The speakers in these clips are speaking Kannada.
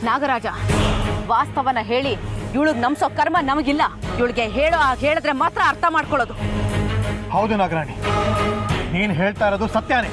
ನಾಗರಾಜ ವಾಸ್ತವನ ಹೇಳಿ ಇವಳಿಗೆ ನಮ್ಸೋ ಕರ್ಮ ನಮಗಿಲ್ಲ. ಇವಳಿಗೆ ಹೇಳಿದ್ರೆ ಮಾತ್ರ ಅರ್ಥ ಮಾಡ್ಕೊಳ್ಳೋದು. ಹೌದು ನಾಗರಾಣಿ, ನೀನು ಹೇಳ್ತಾ ಇರೋದು ಸತ್ಯನೇ.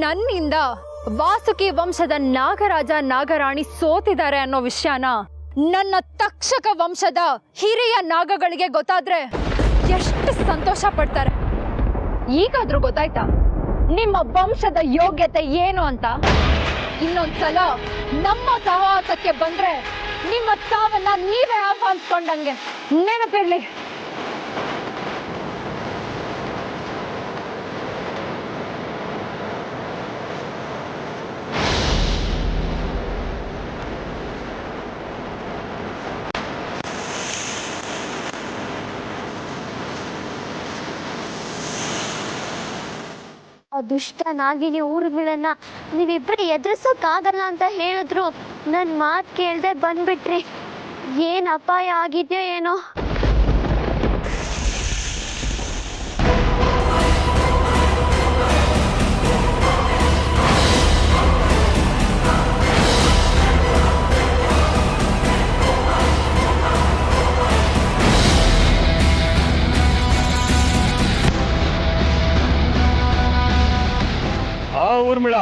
ನನ್ನಿಂದ ವಾಸುಕಿ ವಂಶದ ನಾಗರಾಜ ನಾಗರಾಣಿ ಸೋತಿದ್ದಾರೆ ಅನ್ನೋ ವಿಷಯನ ನನ್ನ ತಕ್ಷಕ ವಂಶದ ಹಿರಿಯ ನಾಗಗಳಿಗೆ ಗೊತ್ತಾದ್ರೆ ಎಷ್ಟು ಸಂತೋಷ ಪಡ್ತಾರೆ. ಈಗಾದ್ರೂ ಗೊತ್ತಾಯ್ತಾ ನಿಮ್ಮ ವಂಶದ ಯೋಗ್ಯತೆ ಏನು ಅಂತ? ಇನ್ನೊಂದ್ಸಲ ನಮ್ಮ ಸಹವಾಸಕ್ಕೆ ಬಂದ್ರೆ ನಿಮ್ಮ ಸಾವನ್ನ ನೀವೇ ಆಹ್ವಾನಿಸ್ಕೊಂಡಂಗೆ ನೆನಪಿರ್ಲಿ. ದುಷ್ಟ ನಾಗಿನಿ ಊರುಗಳನ್ನ ನೀವಿಬ್ರು ಎದುರಿಸೋಕ್ಕಾಗಲ್ಲ ಅಂತ ಹೇಳಿದ್ರು ನನ್ನ ಮಾತು ಕೇಳದೆ ಬಂದ್ಬಿಟ್ರಿ. ಏನ್ ಅಪಾಯ ಆಗಿದೆಯೋ ಏನೋ. ಊರ್ಮಿಳ,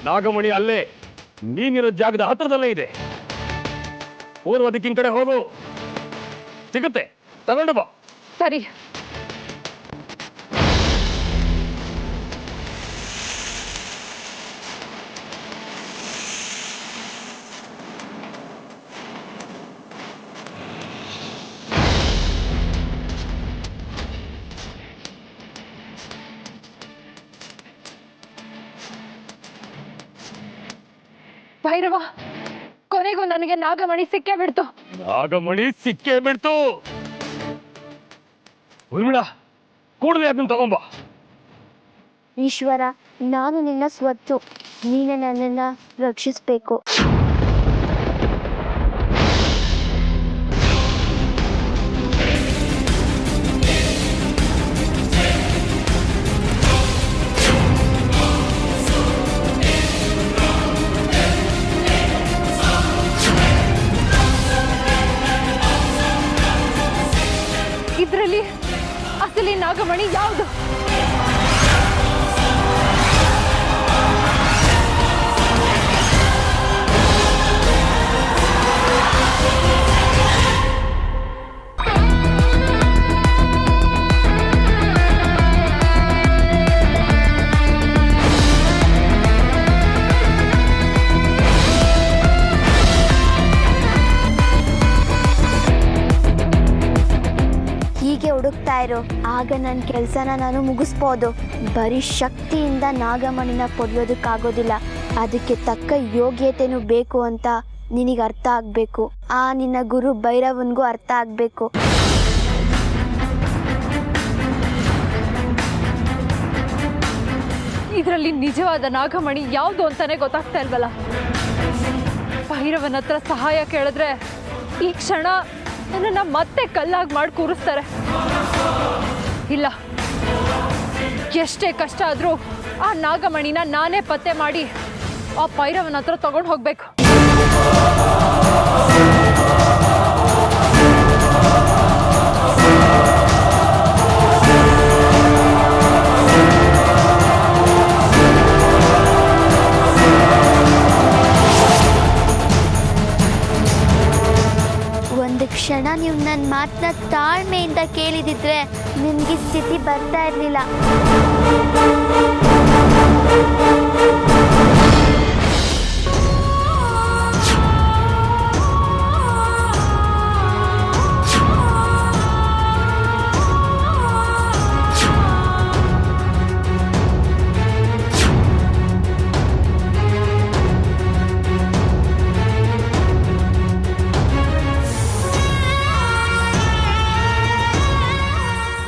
ನಾಗಮಣಿ ಅಲ್ಲೇ ನೀನಿರೋ ಜಾಗದ ಹತ್ರದಲ್ಲೇ ಇದೆ. ಪೂರ್ವ ದಿಕ್ಕಿನ ಕಡೆ ಹೋಗು, ಸಿಗುತ್ತೆ, ತಗೊಂಡು ಬಾ. ಸರಿ. ಭೈರವ, ಕೊನೆಗೂ ನನಗೆ ನಾಗಮಣಿ ಸಿಕ್ಕೇ ಬಿಡ್ತು. ನಾಗಮಣಿ ಸಿಕ್ಕೇ ಬಿಡ್ತು. ಊರ್ಮಿಳ, ಕೂಡಲೇ ಅದನ್ನ ತಗೊಂಬ. ಈಶ್ವರ, ನಾನು ನಿನ್ನ ಸ್ವತ್ತು, ನೀನೇ ನನ್ನನ್ನ ರಕ್ಷಿಸ್ಬೇಕು. ಇದ್ರಲ್ಲಿ ಅಸಲಿ ನಾಗಮಣಿ ಯಾವುದು? ಹುಡುಕ್ತಾ ಇರೋ, ಆಗ ನನ್ನ ಕೆಲಸನ ನಾನು ಮುಗಿಸ್ಬೋದು. ಬರೀ ಶಕ್ತಿಯಿಂದ ನಾಗಮಣಿನ ಪಡೆಯೋದಕ್ಕಾಗೋದಿಲ್ಲ, ಅದಕ್ಕೆ ತಕ್ಕ ಯೋಗ್ಯತೆನೂ ಬೇಕು ಅಂತ ನಿನಗೆ ಅರ್ಥ ಆಗಬೇಕು. ಆ ನಿನ್ನ ಗುರು ಭೈರವನ್ಗೂ ಅರ್ಥ ಆಗಬೇಕು. ಇದರಲ್ಲಿ ನಿಜವಾದ ನಾಗಮಣಿ ಯಾವುದು ಅಂತಾನೆ ಗೊತ್ತಾಗ್ತಾ ಇಲ್ವಲ್ಲ. ಭೈರವನ ಹತ್ರ ಸಹಾಯ ಕೇಳಿದ್ರೆ ಈ ಕ್ಷಣ ನನ್ನನ್ನು ಮತ್ತೆ ಕಲ್ಲಾಗಿ ಮಾಡಿ ಕೂರಿಸ್ತಾರೆ. ಇಲ್ಲ, ಎಷ್ಟೇ ಕಷ್ಟ ಆದ್ರೂ ಆ ನಾಗಮಣಿನ ನಾನೇ ಪತ್ತೆ ಮಾಡಿ ಆ ಭೈರವನ ಹತ್ರ ತಗೊಂಡು ಹೋಗ್ಬೇಕು. ಒಂದು ಕ್ಷಣ ನೀವು ನನ್ನ ಮಾತನ್ನ ತಾಳ್ಮೆಯಿಂದ ಕೇಳಿದಿದ್ರೆ ನಿಮ್ಗೆ ಸ್ಥಿತಿ ಬರ್ತಾ ಇರಲಿಲ್ಲ.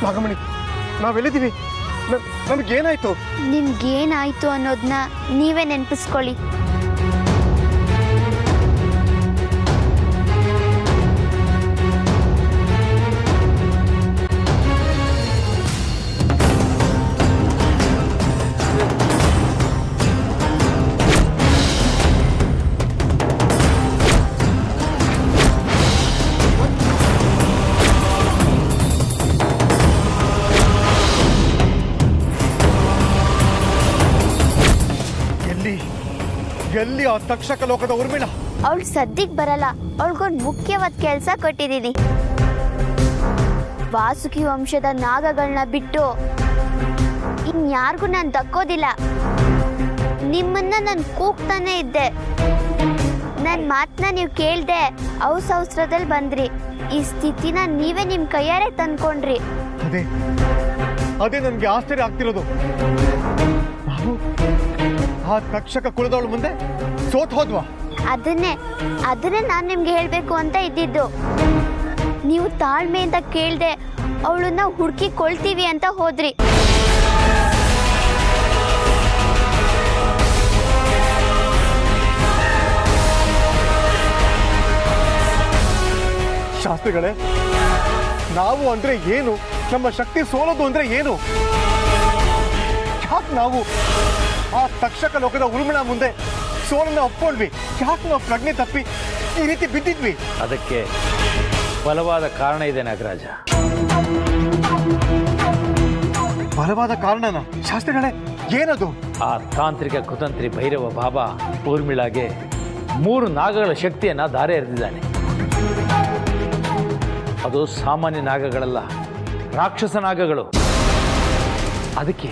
ನಾಗಮಣಿ, ನಾವೆಲ್ಲಿದ್ದೀವಿ? ನಮಗೇನಾಯ್ತು? ನಿಮ್ಗೇನಾಯ್ತು ಅನ್ನೋದನ್ನ ನೀವೇ ನೆನಪಿಸ್ಕೊಳ್ಳಿ. ಎಲ್ಲಿ ಆ ತಕ್ಷಕ ಲೋಕದ ಊರ್ಮಿಳ? ಅವಳು ಸದ್ಯಕ್ಕೆ ಬರಲ್ಲ. ಅವಳಿಗೊಂದು ಮುಖ್ಯವಾದ ಕೆಲಸ ಕೊಟ್ಟಿದ್ದೀನಿ. ವಾಸುಕಿ ವಂಶದ ನಾಗಗಳನ್ನ ಬಿಟ್ಟು ಇನ್ಯಾರಿಗೂ ನಾನು ದಕ್ಕೋದಿಲ್ಲ. ನಿಮ್ಮನ್ನ ನಾನು ಕೂಗ್ತಾನೆ ಇದ್ದೆ. ನನ್ನ ಮಾತನ್ನ ನೀವು ಕೇಳ್ದೆ ಅವಸರದಲ್ಲಿ ಬಂದ್ರಿ. ಈ ಸ್ಥಿತಿನ ನೀವೇ ನಿಮ್ಮ ಕೈಯಾರೆ ತಂದ್ಕೊಂಡ್ರಿ. ಅದೇ ನನ್ಗೆ ಆಶ್ಚರ್ಯ ಆಗ್ತಿರೋದು. ನಾವು ಆ ತಕ್ಷಕ ಕುಲದವಳ ಮುಂದೆ ಸೋತ್ ಹೋದ್ವಾ? ಅದನ್ನೇ ನಾನು ನಿಮ್ಗೆ ಹೇಳ್ಬೇಕು ಅಂತ ಇದ್ದಿದ್ದು. ನೀವು ತಾಳ್ಮೆಯಿಂದ ಕೇಳ್ದೆ ಅವಳನ್ನ ಹುಡುಕಿಕೊಳ್ತೀವಿ ಅಂತ ಹೋದ್ರಿ. ಶಾಸ್ತ್ರಿಗಳೇ, ನಾವು ಅಂದ್ರೆ ಏನು? ನಮ್ಮ ಶಕ್ತಿ ಸೋಲೋದು ಅಂದ್ರೆ ಏನು? ಯಾಕೆ ನಾವು ಆ ತಕ್ಷಕ ಲೋಕದ ಉರುಮಿಳ ಮುಂದೆ ಸೋಲನ್ನ ಒಪ್ಕೊಂಡ್ವಿ? ಯಾಕೆ ನಾವು ಪ್ರಜ್ಞೆ ತಪ್ಪಿ ಈ ರೀತಿ ಬಿದ್ದಿದ್ವಿ? ಅದಕ್ಕೆ ಬಲವಾದ ಕಾರಣ ಇದೆ ನಾಗರಾಜ. ಬಲವಾದ ಕಾರಣನ? ಶಾಸ್ತ್ರಿಗಳೇ, ಏನದು? ಆ ತಾಂತ್ರಿಕ ಕುತಂತ್ರಿ ಭೈರವ ಬಾಬಾ ಊರ್ಮಿಳಾಗೆ 3 ನಾಗಗಳ ಶಕ್ತಿಯನ್ನ ಧಾರೆ ಎರೆದಿದ್ದಾನೆ. ಅದು ಸಾಮಾನ್ಯ ನಾಗಗಳಲ್ಲ, ರಾಕ್ಷಸ ನಾಗಗಳು. ಅದಕ್ಕೆ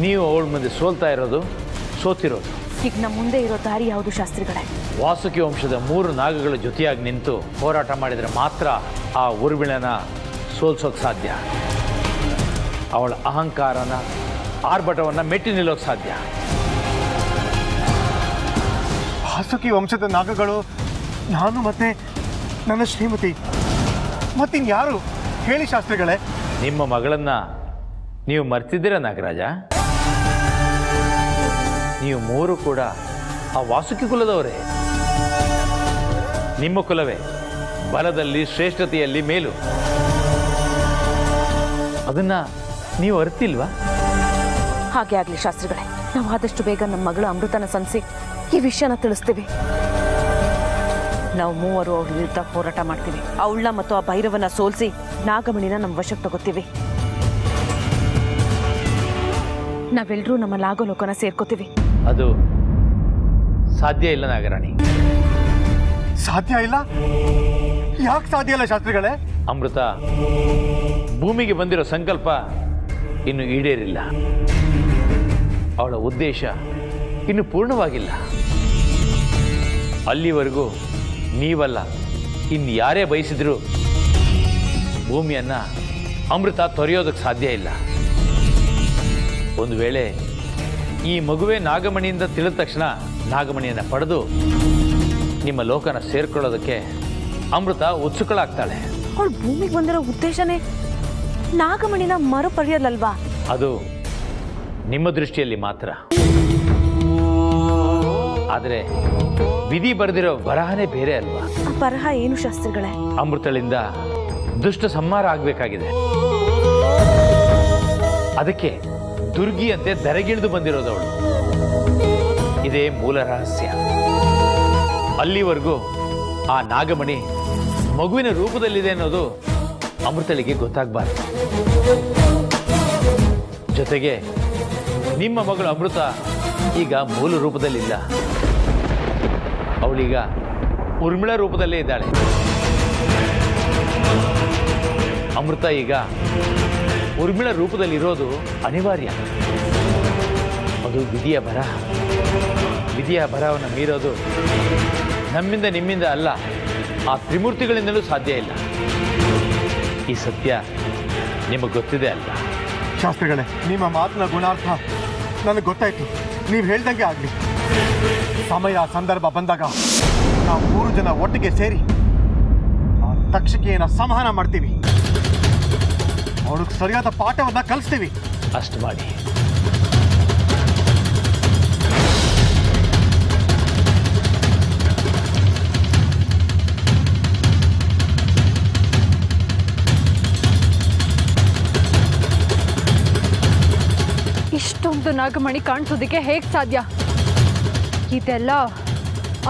ನೀವು ಅವಳ ಮುಂದೆ ಸೋತಿರೋದು. ಈಗ ನಮ್ಮ ಮುಂದೆ ಇರೋ ದಾರಿ ಯಾವುದು ಶಾಸ್ತ್ರಿಗಳೇ? ವಾಸುಕಿ ವಂಶದ 3 ನಾಗಗಳ ಜೊತೆಯಾಗಿ ನಿಂತು ಹೋರಾಟ ಮಾಡಿದರೆ ಮಾತ್ರ ಆ ಊರ್ಮಿಳನ ಸೋಲ್ಸೋಕೆ ಸಾಧ್ಯ. ಅವಳ ಅಹಂಕಾರನ, ಆರ್ಭಟವನ್ನು ಮೆಟ್ಟಿ ನಿಲ್ಲೋಕೆ ಸಾಧ್ಯ. ವಾಸುಕಿ ವಂಶದ ನಾಗಗಳು ನಾನು ಮತ್ತೆ ನನ್ನ ಶ್ರೀಮತಿ, ಮತ್ತಿನ್ಯಾರು ಹೇಳಿ ಶಾಸ್ತ್ರಿಗಳೇ? ನಿಮ್ಮ ಮಗಳನ್ನ ನೀವು ಮರ್ತಿದ್ದೀರ ನಾಗರಾಜ? ನೀವು 3 ಕೂಡ ಆ ವಾಸುಕಿ ಕುಲದವರೇ. ನಿಮ್ಮ ಕುಲವೇ ಬಲದಲ್ಲಿ, ಶ್ರೇಷ್ಠತೆಯಲ್ಲಿ ಮೇಲು. ಅದನ್ನ ನೀವು ಅರ್ತಿಲ್ವಾ? ಹಾಗೆ ಆಗ್ಲಿ ಶಾಸ್ತ್ರಿಗಳೇ. ನಾವು ಆದಷ್ಟು ಬೇಗ ನಮ್ಮ ಮಗಳು ಅಮೃತನ ಸಂಸಿ ಈ ವಿಷಯನ ತಿಳಿಸ್ತೀವಿ. ನಾವು 3 ಅವಳ ವಿರುದ್ಧ ಹೋರಾಟ ಮಾಡ್ತೀವಿ. ಅವಳನ್ನ ಮತ್ತು ಆ ಭೈರವನ ಸೋಲಿಸಿ ನಾಗಮಣಿನ ನಮ್ಮ ವಶಕ್ಕೆ ತಗೋತೀವಿ. ನಾವೆಲ್ಲರೂ ನಮ್ಮ ನಾಗಲೋಕನ ಸೇರ್ಕೋತೀವಿ. ಅದು ಸಾಧ್ಯ ಇಲ್ಲ ನಾಗರಾಣಿ. ಸಾಧ್ಯ ಇಲ್ಲ? ಯಾಕೆ ಸಾಧ್ಯ ಇಲ್ಲ ಶಾಸ್ತ್ರಿಗಳೇ? ಅಮೃತ ಭೂಮಿಗೆ ಬಂದಿರೋ ಸಂಕಲ್ಪ ಇನ್ನು ಈಡೇರಿಲ್ಲ. ಅವಳ ಉದ್ದೇಶ ಇನ್ನು ಪೂರ್ಣವಾಗಿಲ್ಲ. ಅಲ್ಲಿವರೆಗೂ ನೀವಲ್ಲ, ಇನ್ಯಾರೇ ಬಯಸಿದ್ರು ಭೂಮಿಯನ್ನ ಅಮೃತ ತೊರೆಯೋದಕ್ಕೆ ಸಾಧ್ಯ ಇಲ್ಲ. ಒಂದು ವೇಳೆ ಈ ಮಗುವೆ ನಾಗಮಣಿಯಿಂದ ತಿಳಿದ ತಕ್ಷಣ ನಾಗಮಣಿಯನ್ನು ಪಡೆದು ನಿಮ್ಮ ಲೋಕನ ಸೇರ್ಕೊಳ್ಳೋದಕ್ಕೆ ಅಮೃತ ಉತ್ಸುಕಳಾಗ್ತಾಳೆ. ಅವಳು ಭೂಮಿಗೆ ಬಂದಿರೋ ಉದ್ದೇಶನೇ ನಾಗಮಣಿನ ಮರುಪಡೆಯಲ್ಲಲ್ವಾ? ಅದು ನಿಮ್ಮ ದೃಷ್ಟಿಯಲ್ಲಿ ಮಾತ್ರ. ಆದರೆ ವಿಧಿ ಬರೆದಿರೋ ಬರಹನೇ ಬೇರೆ ಅಲ್ವಾ? ಆ ಬರಹ ಏನು ಶಾಸ್ತ್ರಿಗಳೇ? ಅಮೃತಳಿಂದ ದುಷ್ಟ ಸಂಹಾರ ಆಗಬೇಕಾಗಿದೆ. ಅದಕ್ಕೆ ದುರ್ಗಿಯಂತೆ ಧರೆಗಿಳಿದು ಬಂದಿರೋದವಳು. ಇದೇ ಮೂಲ ರಹಸ್ಯ. ಅಲ್ಲಿವರೆಗೂ ಆ ನಾಗಮಣಿ ಮಗುವಿನ ರೂಪದಲ್ಲಿದೆ ಅನ್ನೋದು ಅಮೃತಳಿಗೆ ಗೊತ್ತಾಗಬಾರ್ದು. ಜೊತೆಗೆ ನಿಮ್ಮ ಮಗಳು ಅಮೃತ ಈಗ ಮೂಲ ರೂಪದಲ್ಲಿಲ್ಲ, ಅವಳೀಗ ಉರ್ಮಿಳ ರೂಪದಲ್ಲೇ ಇದ್ದಾಳೆ. ಅಮೃತ ಈಗ ಉರ್ಮಿಳ ರೂಪದಲ್ಲಿರೋದು ಅನಿವಾರ್ಯ. ಅದು ವಿಧಿಯ ಬರಹ. ವಿಧಿಯ ಬರಹವನ್ನು ಮೀರೋದು ನಮ್ಮಿಂದ ನಿಮ್ಮಿಂದ ಅಲ್ಲ, ಆ ತ್ರಿಮೂರ್ತಿಗಳಿಂದಲೂ ಸಾಧ್ಯ ಇಲ್ಲ. ಈ ಸತ್ಯ ನಿಮಗೆ ಗೊತ್ತಿದೆ ಅಲ್ಲ? ಶಾಸ್ತ್ರಿಗಳೇ, ನಿಮ್ಮ ಮಾತಿನ ಗುಣಾರ್ಥ ನನಗೆ ಗೊತ್ತಾಯ್ತು. ನೀವು ಹೇಳ್ದಂಗೆ ಆಗಲಿ. ಸಮಯ ಸಂದರ್ಭ ಬಂದಾಗ ನಾವು 3 ಜನ ಒಟ್ಟಿಗೆ ಸೇರಿ ಆ ತಕ್ಷಕಿಯನ್ನು ಸಂಹಾರ ಮಾಡ್ತೀವಿ. ಅವಳಿಗೆ ಸರಿಯಾದ ಪಾಠವನ್ನ ಕಲಿಸ್ತೀವಿ. ಅಷ್ಟು ಮಾಡಿ. ಇಷ್ಟೊಂದು ನಾಗಮಣಿ ಕಾಣಿಸೋದಕ್ಕೆ ಹೇಗೆ ಸಾಧ್ಯ? ಇದೆಲ್ಲ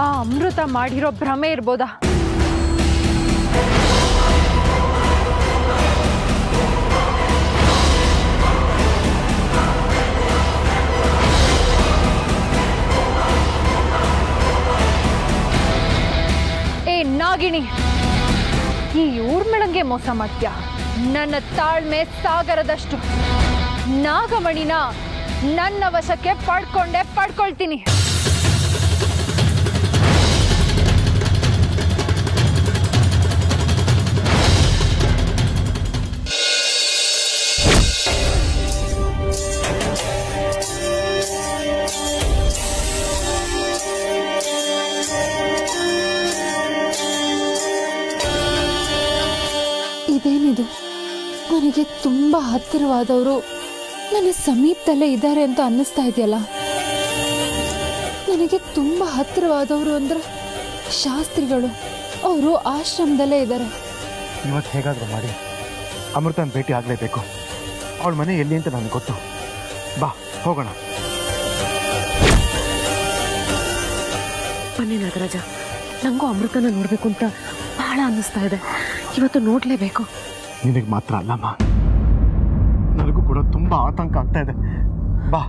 ಆ ಅಮೃತ ಮಾಡಿರೋ ಭ್ರಮೆ ಇರ್ಬೋದಾ? ಏ ನಾಗಿಣಿ, ಈ ಊರ್ಮಿಳಂಗೆ ಮೋಸ ಮಾಡ್ತೀಯ. ನನ್ನ ತಾಳ್ಮೆ ಸಾಗರದಷ್ಟು. ನಾಗಮಣಿನ ನನ್ನ ವಶಕ್ಕೆ ಪಡ್ಕೊಳ್ತೀನಿ. ಇದೇನಿದು? ನನಗೆ ತುಂಬಾ ಹತ್ತಿರವಾದವರು ನನ್ನ ಸಮೀಪದಲ್ಲೇ ಇದ್ದಾರೆ ಅಂತ ಅನ್ನಿಸ್ತಾ ಇದೆಯಲ್ಲ. ನನಗೆ ತುಂಬಾ ಹತ್ತಿರವಾದವರು ಅಂದ್ರೆ ಶಾಸ್ತ್ರಿಗಳು. ಅವರು ಆಶ್ರಮದಲ್ಲೇ ಇದ್ದಾರೆ. ಇವತ್ತು ಹೇಗಾದರೂ ಮಾಡಿ ಅಮೃತನ ಭೇಟಿ ಆಗಲೇಬೇಕು. ಅವಳ ಮನೆ ಎಲ್ಲಿ ಅಂತ ನನಗೆ ಗೊತ್ತು. ಬಾ ಹೋಗೋಣ. ಬನ್ನಿ ನಾಗರಾಜ, ನನಗೂ ಅಮೃತನ ನೋಡಬೇಕು ಅಂತ ಬಹಳ ಅನ್ನಿಸ್ತಾ ಇದೆ. ಇವತ್ತು ನೋಡಲೇಬೇಕು. ನಿನಗೆ ಮಾತ್ರ ಅಲ್ಲಮ್ಮ, ನನಗೂ ಕೂಡ ತುಂಬಾ ಆತಂಕ ಆಗ್ತಾ ಇದೆ. ಬಾ.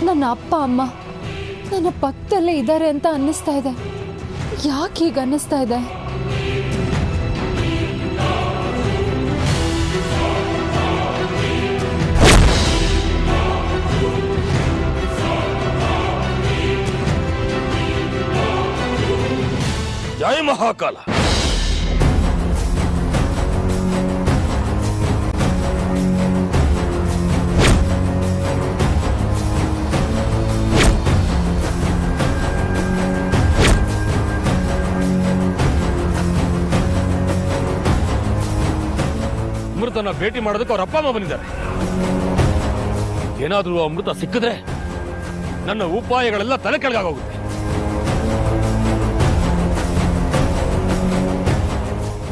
ನನ್ನ ಅಪ್ಪ ಅಮ್ಮ ನನ್ನ ಪಕ್ಕದಲ್ಲೇ ಇದ್ದಾರೆ ಅಂತ ಅನ್ನಿಸ್ತಾ ಇದೆ. ಯಾಕೆ ಹೀಗೆ ಅನ್ನಿಸ್ತಾ ಇದೆ? ಜೈ ಮಹಾಕಾಲ. ಅಮೃತನ ಭೇಟಿ ಮಾಡೋದಕ್ಕೆ ಅವ್ರ ಅಪ್ಪ ಅಮ್ಮ ಬಂದಿದ್ದಾರೆ. ಏನಾದ್ರೂ ಅಮೃತ ಸಿಕ್ಕಿದ್ರೆ ನನ್ನ ಉಪಾಯಗಳೆಲ್ಲ ತಲೆ ಕೆಳಗಾಗೋಗುತ್ತೆ.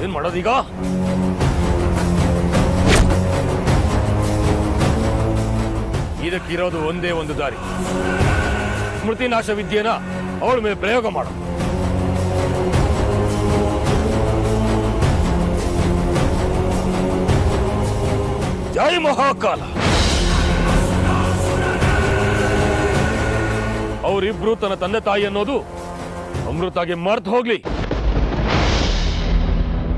ಏನ್ ಮಾಡೋದೀಗ? ಇದಕ್ಕಿರೋದು ಒಂದೇ ಒಂದು ದಾರಿ. ಸ್ಮೃತಿನಾಶ ವಿದ್ಯೆನ ಅವಳ ಮೇಲೆ ಪ್ರಯೋಗ ಮಾಡು. ಜೈ ಮಹಾಕಾಲ. ಅವರಿಬ್ರು ತನ್ನ ತಂದೆ ತಾಯಿ ಅನ್ನೋದು ಅಮೃತಾಗೆ ಮರ್ತು ಹೋಗ್ಲಿ.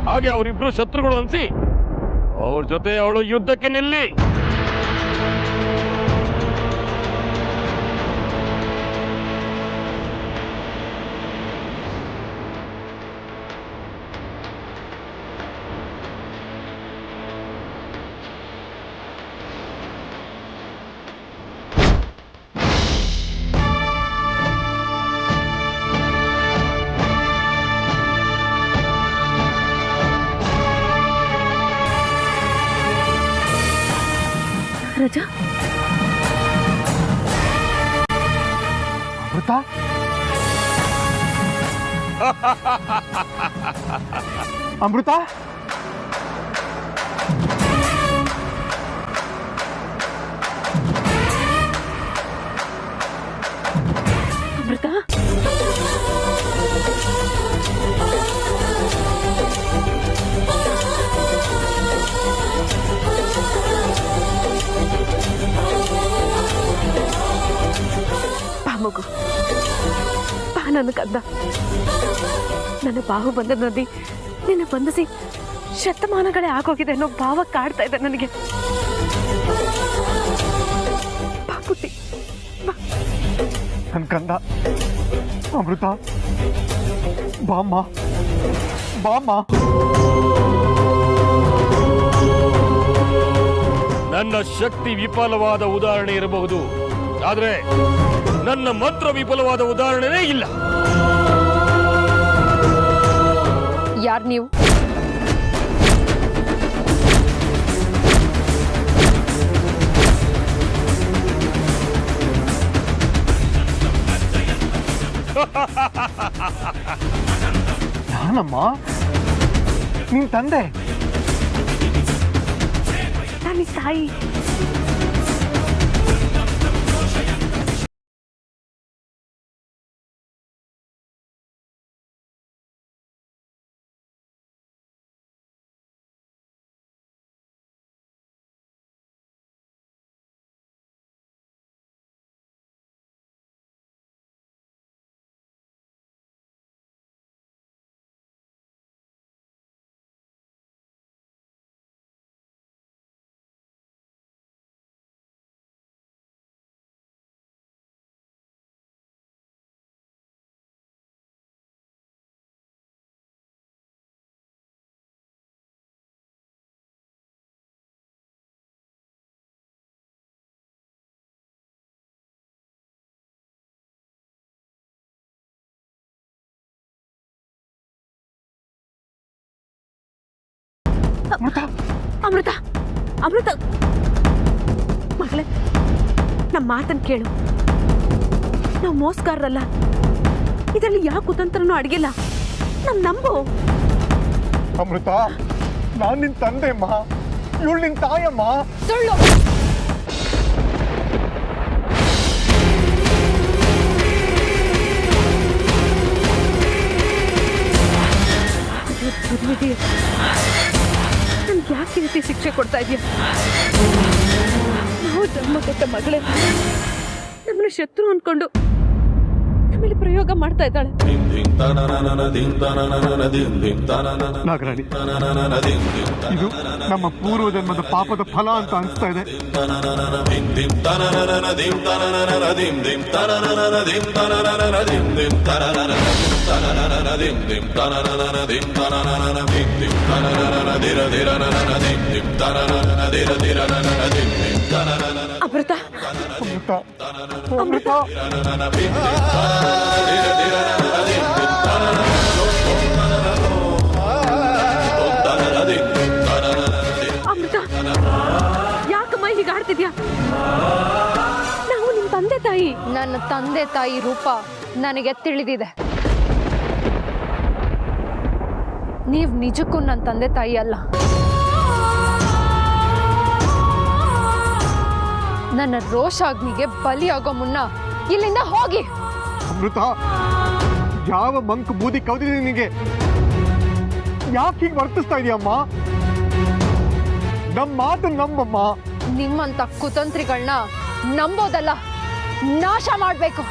ಹಾಗೆ ಅವರಿಬ್ರು ಶತ್ರುಗಳು ಅನ್ಸಿ ಅವ್ರ ಜೊತೆ ಅವಳು ಯುದ್ಧಕ್ಕೆ ನಿಲ್ಲಿ. ಅಮೃತ ಅಮೃತ ಅಮೃತ ಬಾ ಮಗು ಬಾ ನನ್ನ ಕಂದ. ನನ್ನ ಬಾಹು ಬಂದ ನದಿ ನಿನ್ನ ಬಂಧಿಸಿ ಶತಮಾನಗಳೇ ಆಗೋಗಿದೆ ಅನ್ನೋ ಭಾವ ಕಾಡ್ತಾ ಇದೆ ನನಗೆ. ಬಾ ಪುಟ್ಟಿ ಬಾ. ನನ್ನ ಕಂದ ಅಮೃತ ಬಾಮ್ಮ ಬಾಮ್ಮ. ನನ್ನ ಶಕ್ತಿ ವಿಫಲವಾದ ಉದಾಹರಣೆ ಇರಬಹುದು, ಆದ್ರೆ ನನ್ನ ಮಂತ್ರ ವಿಫಲವಾದ ಉದಾಹರಣೆನೇ ಇಲ್ಲ. ಯಾರು ನೀವು? ನಾನಮ್ಮ ನಿನ್ ತಂದೆ. ನನ್ನ ತಾಯಿ. ಅಮೃತ ಅಮೃತ ಮಗಳೇ, ನಮ್ಮ ಮಾತನ್ನು ಕೇಳು. ನಾವು ಮೋಸಗಾರರಲ್ಲ, ಇದರಲ್ಲಿ ಯಾವ ಕುತಂತ್ರನೂ ಅಡಗಿಲ್ಲ. ನಂಬು. ಅಮೃತ ನಾನ್ ನಿನ್ ತಂದೆ ಅಮ್ಮ, ಇವಳು ನಿನ್ ತಾಯಮ್ಮ. ಸುಳ್ಳು. ನನ್ಗೆ ಯಾಕೆ ಈ ರೀತಿ ಶಿಕ್ಷೆ ಕೊಡ್ತಾ ಇದೆಯಾ? ನಾವು ಜನ್ಮ ಕೊಟ್ಟ ಮಗಳೇ ನಮ್ಮನ್ನ ಶತ್ರು ಅನ್ಕೊಂಡು ನಮ್ಮಲ್ಲಿ ಪ್ರಯೋಗ ಮಾಡ್ತಾ ಇದ್ದಾಳೆ. ನಾಗರಾಣಿ, ಇದು ನಮ್ಮ ಪೂರ್ವ ಜನ್ಮದ ಪಾಪದ ಫಲ ಅಂತ ಅನಿಸ್ತಾ ಇದೆ. ಅಮೃತ ಅಮೃತ ಅಮೃತ ಅಮೃತ, ಯಾಕಮ್ಮ ಹೀಗೆ ಆಡ್ತಿದ್ಯಾ? ನಾವು ನಿಮ್ ತಂದೆ ತಾಯಿ. ನನ್ನ ತಂದೆ ತಾಯಿ ರೂಪ ನನಗೆ ತಿಳಿದಿದೆ. ನೀವು ನಿಜಕ್ಕೂ ನನ್ನ ತಂದೆ ತಾಯಿ ಅಲ್ಲ. ನನ್ನ ರೋಷಾಗ್ನಿಗೆ ಬಲಿಯಾಗೋ ಮುನ್ನ ಇಲ್ಲಿಂದ ಹೋಗಿ. ಅಮೃತ, ಯಾವ ಮಂಕ್ ಬೂದಿ ಕೌದಿದೆ ನಿನಗೆ? ಯಾಕೆ ಹೀಗೆ ವರ್ತಿಸ್ತಾ ಇದೀಯಮ್ಮ? ನಮ್ಮ ಮಾತು ನಂಬಮ್ಮ. ನಿಮ್ಮಂತ ಕುತಂತ್ರಿಗಳನ್ನ ನಂಬೋದಲ್ಲ, ನಾಶ ಮಾಡಬೇಕು.